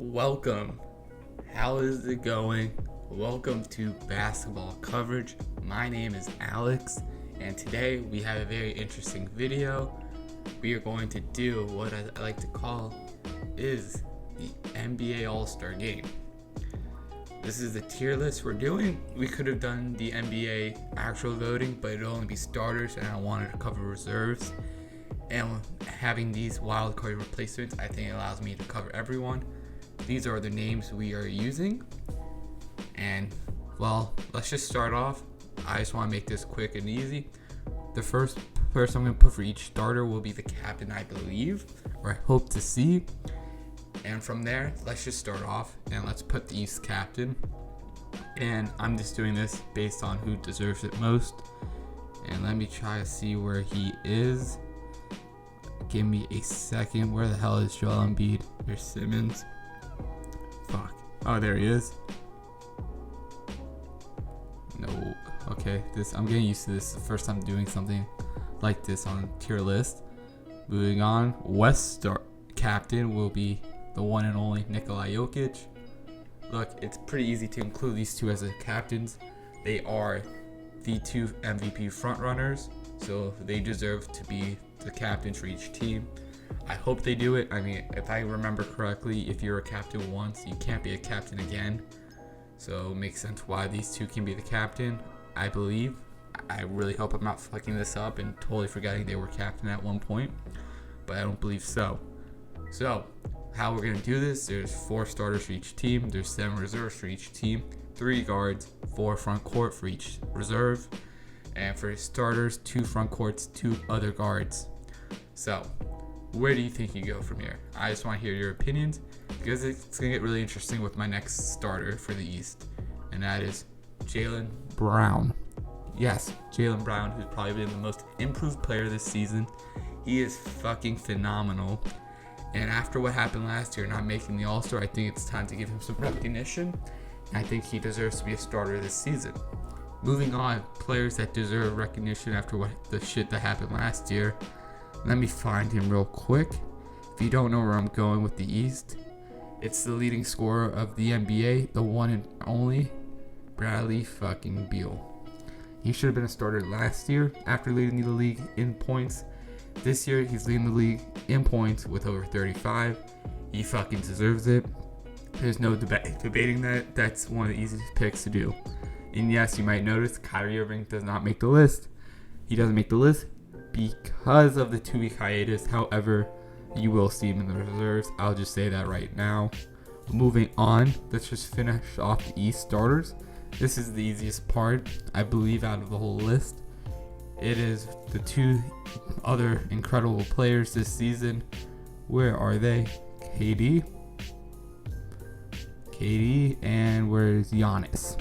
Welcome. How is it going? Welcome to Basketball Coverage. My name is Alex, and today we have a very interesting video. We are going to do what I like to call is the NBA All-Star Game. This is the tier list we're doing. We could have done the NBA actual voting, but it'd only be starters, and I wanted to cover reserves. And having these wildcard replacements, I think it allows me to cover everyone. These are the names we are using. And, well, let's just start off. I just want to make this quick and easy. The first person I'm going to put for each starter will be the captain, I believe, or I hope to see. And from there, let's just start off and let's put the East captain. And I'm just doing this based on who deserves it most. And let me try to see where he is. Give me a second. Where the hell is Joel Embiid? There's Simmons. Fuck. Oh, there he is. No. Okay. I'm getting used to this. The first time doing something like this on tier list. Moving on. West captain will be the one and only Nikola Jokic. Look, it's pretty easy to include these two as the captains. They are the two MVP frontrunners, so they deserve to be the captains for each team. I hope they do it. I mean, if I remember correctly, if you're a captain once, you can't be a captain again. So it makes sense why these two can be the captain, I believe. I really hope I'm not fucking this up and totally forgetting they were captain at one point, but I don't believe so. So, how we're going to do this, there's 4 starters for each team, there's 7 reserves for each team, 3 guards, 4 front court for each reserve, and for starters, 2 front courts, 2 other guards. So, where do you think you go from here? I just want to hear your opinions because it's going to get really interesting with my next starter for the East, and that is Jaylen Brown. Yes, Jaylen Brown, who's probably been the most improved player this season. He is fucking phenomenal. And after what happened last year, not making the All-Star, I think it's time to give him some recognition. I think he deserves to be a starter this season. Moving on, players that deserve recognition after what the shit that happened last year. Let me find him real quick. If you don't know where I'm going with the East, it's the leading scorer of the NBA, the one and only Bradley fucking Beal. He should have been a starter last year after leading the league in points. This year, he's leading the league in points with over 35. He fucking deserves it. There's no debating that. That's one of the easiest picks to do. And yes, you might notice Kyrie Irving does not make the list. He doesn't make the list because of the 2-week hiatus. However, you will see him in the reserves. I'll just say that right now. Moving on, let's just finish off the East starters. This is the easiest part, I believe, out of the whole list. It is the 2 other incredible players this season. Where are they? KD, and where's Giannis?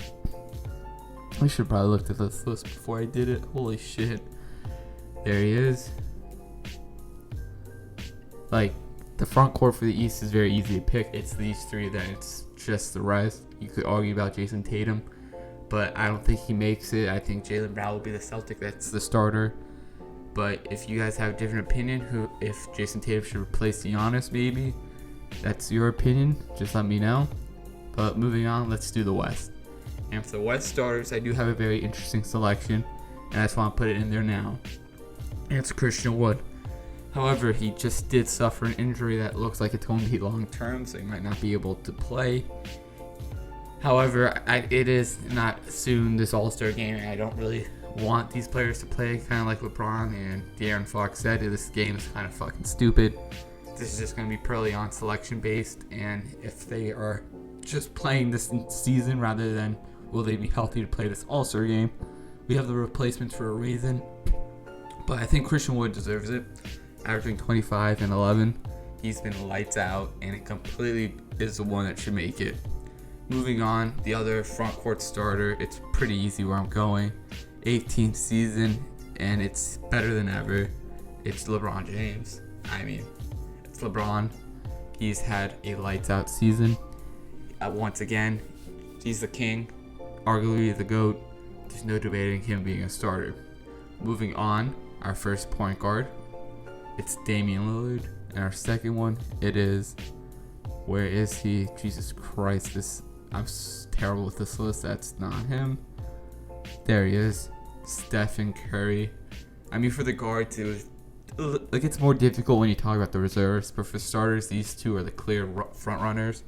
I should probably looked at this list before I did it. Holy shit. There he is. Like, the front court for the East is very easy to pick. It's these 3, then it's just the rest. You could argue about Jason Tatum, but I don't think he makes it. I think Jaylen Brown will be the Celtic that's the starter. But if you guys have a different opinion, if Jason Tatum should replace Giannis, maybe that's your opinion. Just let me know. But moving on, let's do the West. And for the West starters, I do have a very interesting selection, and I just want to put it in there now. And it's Christian Wood. However, he just did suffer an injury that looks like it's going to be long term, so he might not be able to play. However, it is not soon this All-Star game, and I don't really want these players to play, kind of like LeBron and De'Aaron Fox said. This game is kind of fucking stupid. This is just going to be purely on selection based, and if they are just playing this season rather than will they be healthy to play this All-Star game, we have the replacements for a reason. But I think Christian Wood deserves it. Averaging 25 and 11. He's been lights out, and it completely is the one that should make it. Moving on, the other front court starter, it's pretty easy where I'm going. 18th season, and it's better than ever. It's LeBron James. I mean, it's LeBron. He's had a lights out season. Once again, he's the king, arguably the GOAT. There's no debating him being a starter. Moving on, our first point guard, it's Damian Lillard. And our second one, it is Where is he? Jesus Christ, I'm terrible with this list. That's not him. There he is, Stephen Curry. I mean, for the guards, it gets more difficult when you talk about the reserves, but for starters, these two are the clear front runners.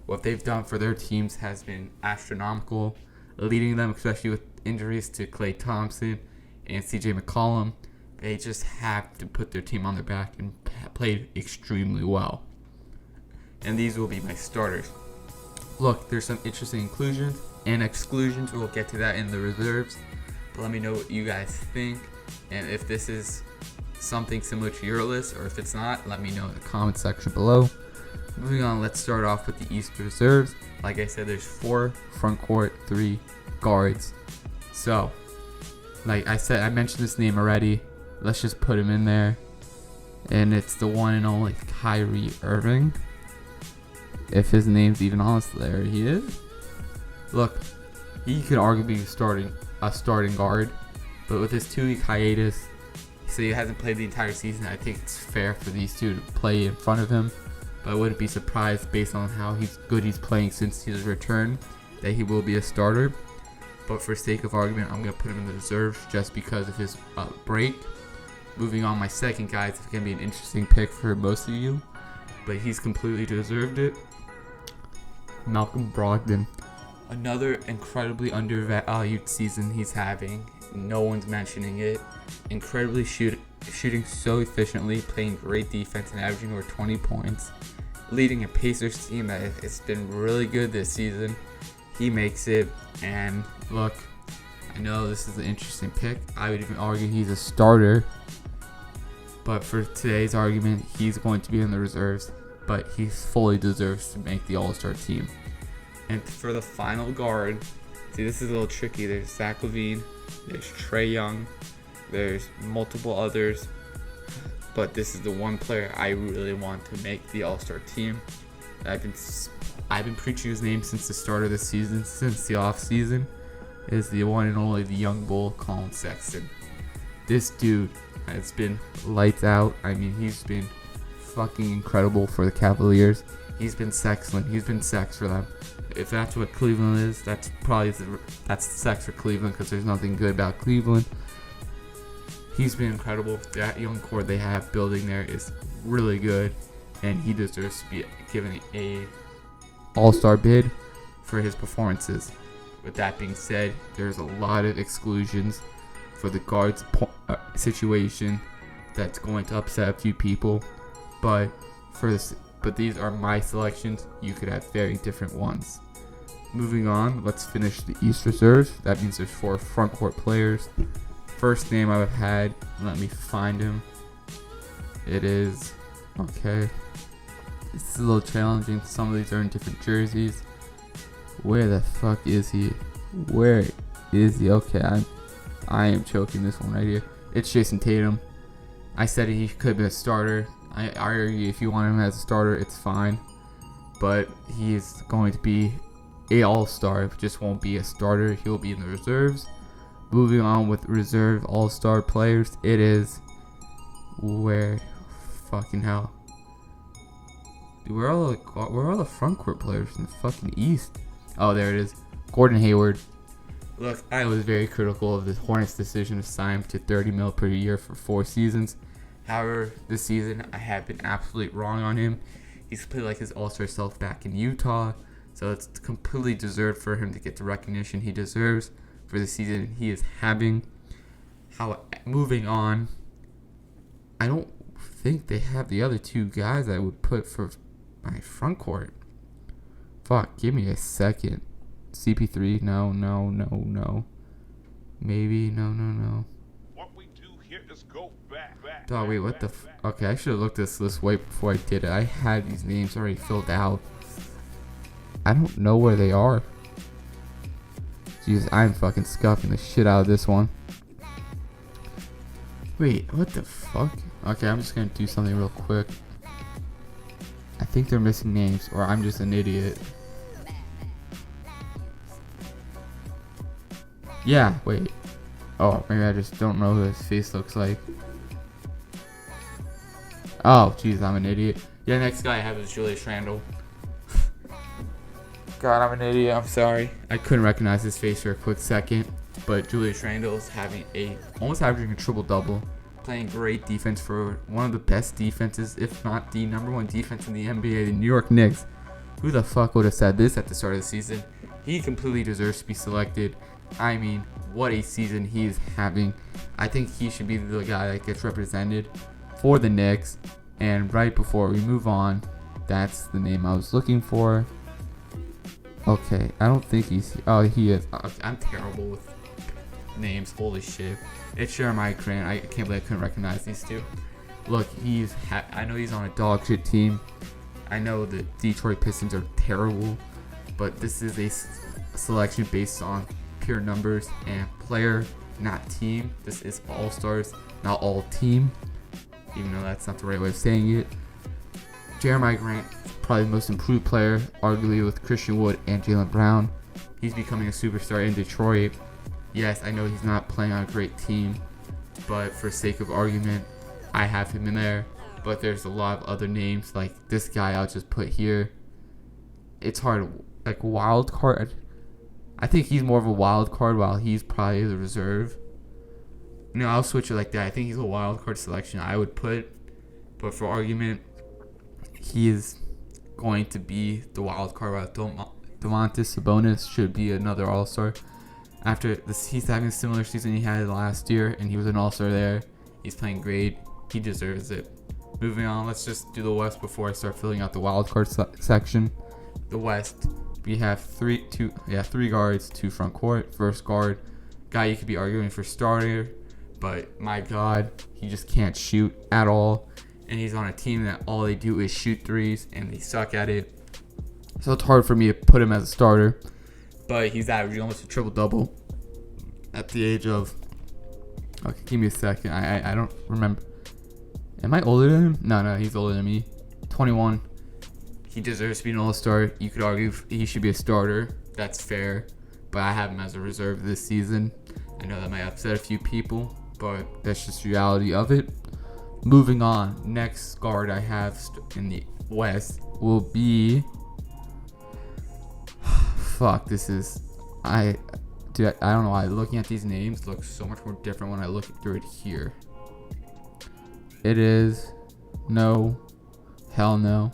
What they've done for their teams has been astronomical, leading them, especially with injuries to Klay Thompson and CJ McCollum. They just have to put their team on their back and played extremely well. And these will be my starters. Look, there's some interesting inclusions and exclusions. We'll get to that in the reserves. But let me know what you guys think. And if this is something similar to your list, or if it's not, let me know in the comment section below. Moving on, let's start off with the East reserves. Like I said, there's 4 front court, 3 guards. So, like I said, I mentioned this name already. Let's just put him in there. And it's the one and only Kyrie Irving. If his name's even on this, there he is. Look, he could arguably be a starting guard, but with his 2-week hiatus, so he hasn't played the entire season. I think it's fair for these two to play in front of him, but I wouldn't be surprised based on how good he's playing since his return that he will be a starter. But for sake of argument, I'm going to put him in the reserves just because of his break. Moving on, my second guy is going to be an interesting pick for most of you, but he's completely deserved it. Malcolm Brogdon. Another incredibly undervalued season he's having. No one's mentioning it. Incredibly shooting so efficiently, playing great defense and averaging over 20 points. Leading a Pacers team that has been really good this season. He makes it. And look, I know this is an interesting pick. I would even argue he's a starter. But for today's argument, he's going to be in the reserves. But he fully deserves to make the All-Star team. And for the final guard, see, this is a little tricky. There's Zach LaVine, there's Trae Young, there's multiple others, but this is the one player I really want to make the All-Star team. I've been preaching his name since the start of the season, since the off season. Is the one and only the young bull, Colin Sexton. This dude has been lights out. I mean, he's been fucking incredible for the Cavaliers. He's been excellent. He's been sex for them. If that's what Cleveland is, that's sex for Cleveland, because there's nothing good about Cleveland. He's been incredible. That young core they have building there is really good, and he deserves to be given a All-Star bid for his performances. With that being said, there's a lot of exclusions for the guards situation that's going to upset a few people, but these are my selections. You could have very different ones. Moving on, let's finish the East reserves. That means there's 4 front court players. First name I've had, let me find him. It is, okay. This is a little challenging. Some of these are in different jerseys. Where the fuck is he? Where is he? Okay, I am choking this one right here. It's Jason Tatum. I said he could have been a starter. I argue if you want him as a starter, it's fine. But he is going to be a all-star. It just won't be a starter. He'll be in the reserves. Moving on with reserve all-star players, it is where fucking hell. Dude, where are all the front court players in the fucking East? Oh, there it is. Gordon Hayward. Look, I was very critical of the Hornets' decision to sign him to $30 million per year for 4 seasons. However, this season I have been absolutely wrong on him. He's played like his all-star self back in Utah, so it's completely deserved for him to get the recognition he deserves for the season he is having. Moving on, I don't think they have the other 2 guys I would put for my front court. Fuck, give me a second. CP3, no. Maybe, no. What we do here is go back. Dog, wait, what the okay, I should have looked this list way before I did it. I had these names already filled out. I don't know where they are. Jeez, I'm fucking scuffing the shit out of this one. Wait, what the fuck? Okay, I'm just gonna do something real quick. I think they're missing names, or I'm just an idiot. Yeah, wait. Oh, maybe I just don't know who his face looks like. Oh, jeez, I'm an idiot. Yeah, next guy I have is Julius Randle. god, I'm an idiot. I'm sorry. I couldn't recognize his face for a quick second. But Julius Randle is having almost averaging a triple-double. Playing great defense for one of the best defenses, if not the number one defense in the NBA, the New York Knicks. Who the fuck would have said this at the start of the season? He completely deserves to be selected. I mean, what a season he is having. I think he should be the guy that gets represented for the Knicks. And right before we move on, that's the name I was looking for. Okay, I don't think he's... Oh, he is. I'm terrible with names. Holy shit. It's Jeremiah Grant. I can't believe I couldn't recognize these two. Look, I know he's on a dog shit team. I know the Detroit Pistons are terrible, but this is a selection based on pure numbers and player, not team. This is all-stars, not all team, even though that's not the right way of saying it. Jeremiah Grant, probably the most improved player, arguably with Christian Wood and Jaylen Brown. He's becoming a superstar in Detroit. Yes, I know he's not playing on a great team, but for sake of argument, I have him in there. But there's a lot of other names, like this guy I'll just put here. It's hard, like wild card. I think he's more of a wild card, while he's probably the reserve. No, I'll switch it like that. I think he's a wild card selection I would put, but for argument, he is going to be the wild card. While Domantas Sabonis should be another All-Star. After this, he's having a similar season he had last year, and he was an All-Star there. He's playing great. He deserves it. Moving on, let's just do the West before I start filling out the wild card section. The West, we have three guards, 2 front court. First guard, guy you could be arguing for starter, but my God, he just can't shoot at all. And he's on a team that all they do is shoot threes, and they suck at it. So it's hard for me to put him as a starter. But he's averaging almost a triple-double at the age of... Okay, give me a second. I don't remember. Am I older than him? No, he's older than me. 21. He deserves to be an all-star. You could argue he should be a starter. That's fair. But I have him as a reserve this season. I know that might upset a few people, but that's just the reality of it. Moving on. Next guard I have in the West will be... Fuck, this is... I don't know why looking at these names looks so much more different when I look through it here. It is... No. Hell no.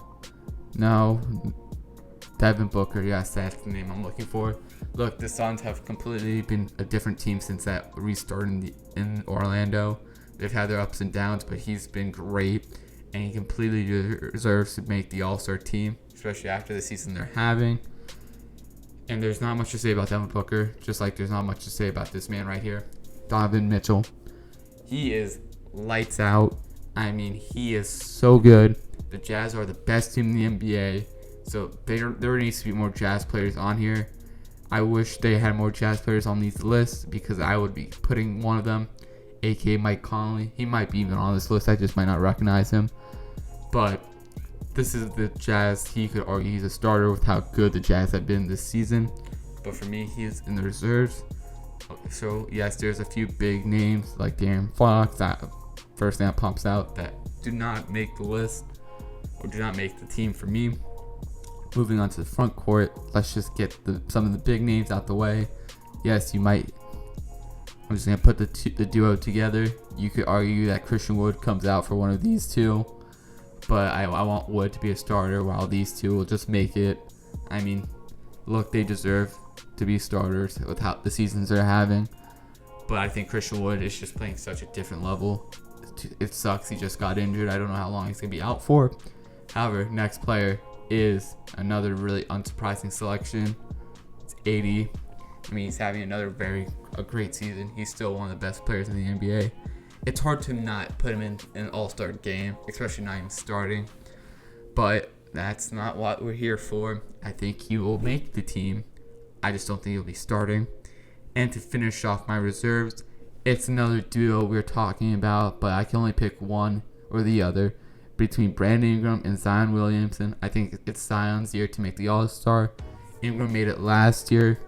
No. Devin Booker. Yes, that's the name I'm looking for. Look, the Suns have completely been a different team since that restart in Orlando. They've had their ups and downs, but he's been great. And he completely deserves to make the All-Star team, especially after the season they're having. And there's not much to say about Devin Booker, just like there's not much to say about this man right here, Donovan Mitchell. He is lights out. I mean, he is so good. The Jazz are the best team in the NBA, so there needs to be more Jazz players on here. I wish they had more Jazz players on these lists, because I would be putting one of them, aka Mike Conley. He might be even on this list. I just might not recognize him. But this is the Jazz. He could argue he's a starter with how good the Jazz have been this season. But for me, he's in the reserves. So, yes, there's a few big names like De'Aaron Fox that first thing that pops out that do not make the list or do not make the team for me. Moving on to the front court, let's just get some of the big names out the way. Yes, you might... I'm just going to put the duo together. You could argue that Christian Wood comes out for one of these two. But I want Wood to be a starter while these two will just make it. I mean, look, they deserve to be starters with how the seasons they're having. But I think Christian Wood is just playing such a different level. It sucks he just got injured. I don't know how long he's going to be out for. However, next player is another really unsurprising selection. It's AD. I mean, he's having a great season. He's still one of the best players in the NBA. It's hard to not put him in an all-star game, especially not even starting. But that's not what we're here for. I think he will make the team. I just don't think he'll be starting. And to finish off my reserves, it's another duo we're talking about, but I can only pick one or the other. Between Brandon Ingram and Zion Williamson, I think it's Zion's year to make the All-Star. Ingram made it last year,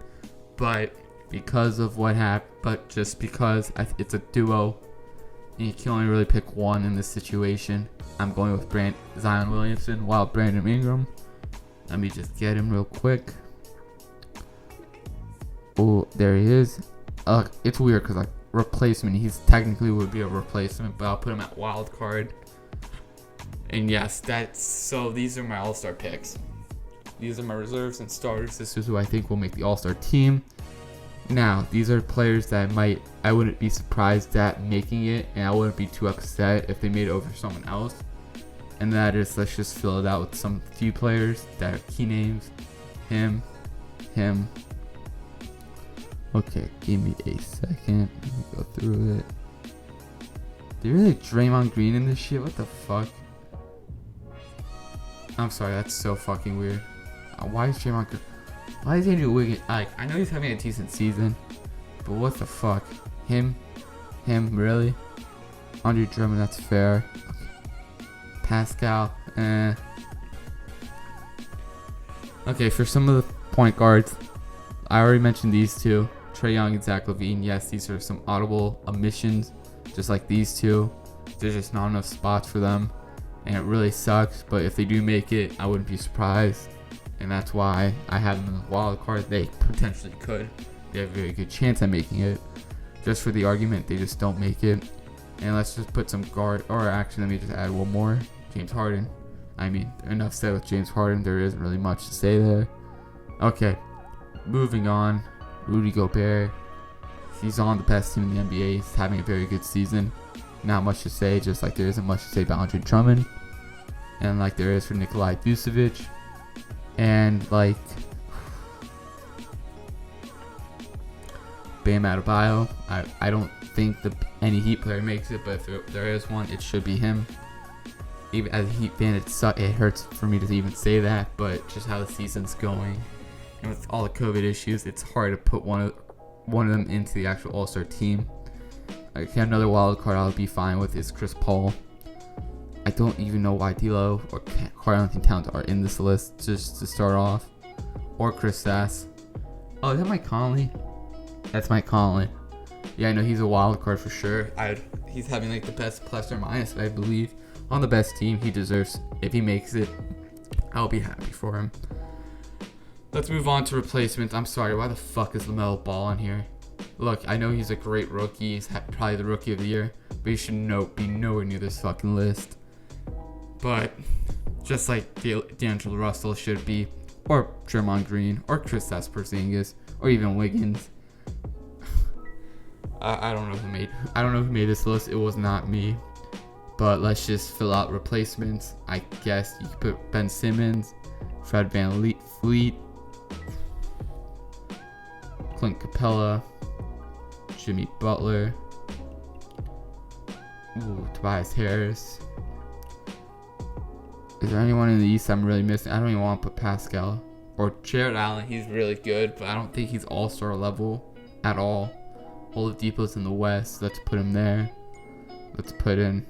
but because of what happened, just because it's a duo, and you can only really pick one in this situation, I'm going with Zion Williamson while Brandon Ingram. Let me just get him real quick. Oh, there he is. It's weird because like replacement, he's technically would be a replacement, but I'll put him at wild card. And yes, so these are my all-star picks. These are my reserves and starters. This is who I think will make the all-star team. Now, these are players that I wouldn't be surprised at making it, and I wouldn't be too upset if they made it over someone else. And that is, let's just fill it out with some few players that are key names. Him. Okay, give me a second. Let me go through it. They really Draymond Green in this shit? What the fuck? I'm sorry, that's so fucking weird. Why is Draymond Green? Why is Andrew Wiggins? I know he's having a decent season, but what the fuck? Him, really? Andre Drummond, that's fair. Pascal, Okay, for some of the point guards, I already mentioned these two, Trae Young and Zach LaVine. Yes, these are some audible omissions, just like these two. There's just not enough spots for them, and it really sucks. But if they do make it, I wouldn't be surprised, and that's why I have them in the wild card. They potentially could. They have a very good chance at making it. Just for the argument, they just don't make it. And let's just put some guard, or actually, let me just add one more. James Harden. I mean, enough said with James Harden. There isn't really much to say there. Okay, moving on. Rudy Gobert. He's on the best team in the NBA. He's having a very good season. Not much to say, just like there isn't much to say about Andre Drummond. And like there is for Nikolai Vucevic. And like Bam Adebayo. I don't think any Heat player makes it, but if there is one, it should be him. Even as a Heat fan, it hurts for me to even say that, but just how the season's going, and with all the COVID issues, it's hard to put one of them into the actual All-Star team. Okay, another wild card I'll be fine with is Chris Paul. I don't even know why D'Lo or Karl-Anthony Towns are in this list, just to start off, or Chris Sass. Oh, is that Mike Conley? That's Mike Conley. Yeah, I know he's a wild card for sure. He's having like the best plus or minus, I believe, on the best team. He deserves. If he makes it, I'll be happy for him. Let's move on to replacements. I'm sorry, why the fuck is LaMelo Ball on here? Look, I know he's a great rookie. He's probably the rookie of the year, but he should be nowhere near this fucking list. But just like D'Angelo Russell should be, or Draymond Green, or Kristaps Porzingis, or even Wiggins. I don't know who made this list. It was not me. But let's just fill out replacements. I guess you could put Ben Simmons, Fred VanVleet, Clint Capella, Jimmy Butler, Tobias Harris. Is there anyone in the East I'm really missing? I don't even want to put Pascal or Jared Allen. He's really good, but I don't think he's all-star level at all. Oladipo's in the West. Let's put him there. Let's put in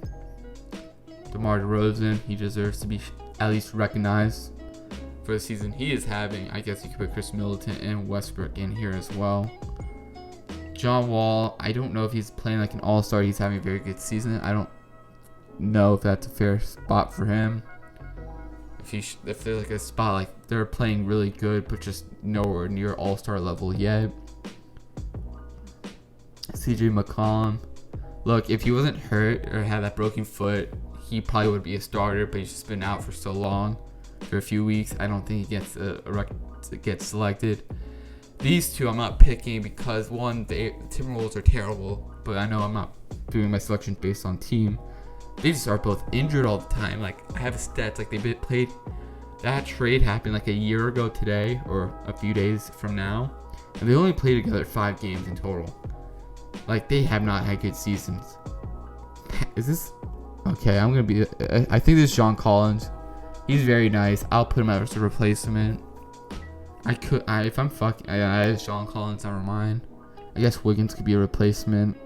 DeMar DeRozan. He deserves to be at least recognized for the season he is having. I guess you could put Chris Middleton and Westbrook in here as well. John Wall, I don't know if he's playing like an all-star. He's having a very good season. I don't know if that's a fair spot for him. If there's like a spot like they're playing really good but just nowhere near all-star level yet. CJ McCollum. Look, if he wasn't hurt or had that broken foot, he probably would be a starter, but he's just been out for so long, for a few weeks. I don't think he gets selected. These two I'm not picking because one, the Timberwolves are terrible, but I know I'm not doing my selection based on team. They just are both injured all the time. Like I have stats like they played. That trade happened like a year ago today, or a few days from now, and they only played together 5 games in total. Like they have not had good seasons. Is this okay? I think this is John Collins. He's very nice. I'll put him as a replacement. If I'm fucking, it's John Collins. Never mind. I guess Wiggins could be a replacement.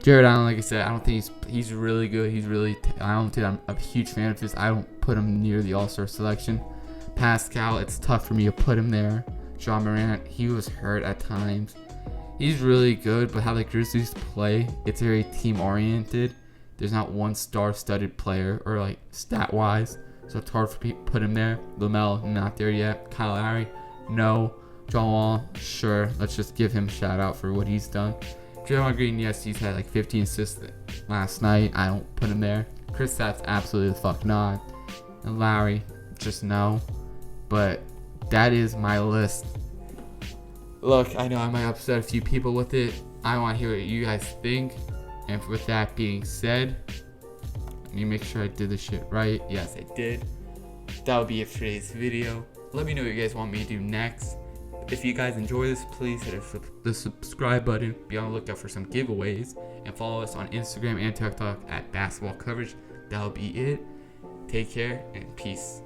Jared Allen, like I said, I don't think he's really good. I don't think I'm a huge fan of his. I don't put him near the All-Star selection. Pascal, it's tough for me to put him there. John Morant, he was hurt at times. He's really good, but how the Grizzlies play, it's very team-oriented. There's not one star-studded player, or like stat-wise, so it's hard for people to put him there. LaMelo, not there yet. Kyle Lowry, no. John Wall, sure. Let's just give him a shout out for what he's done. Draymond Green, yes, he's had like 15 assists last night. I don't put him there. Kristaps, absolutely the fuck not. And Lowry, just no. But that is my list. Look, I know I might upset a few people with it. I want to hear what you guys think. And with that being said, let me make sure I did this shit right. Yes, I did. That would be it for today's video. Let me know what you guys want me to do next. If you guys enjoy this, please hit the subscribe button. Be on the lookout for some giveaways. And follow us on Instagram and TikTok at Basketball Coverage. That'll be it. Take care and peace.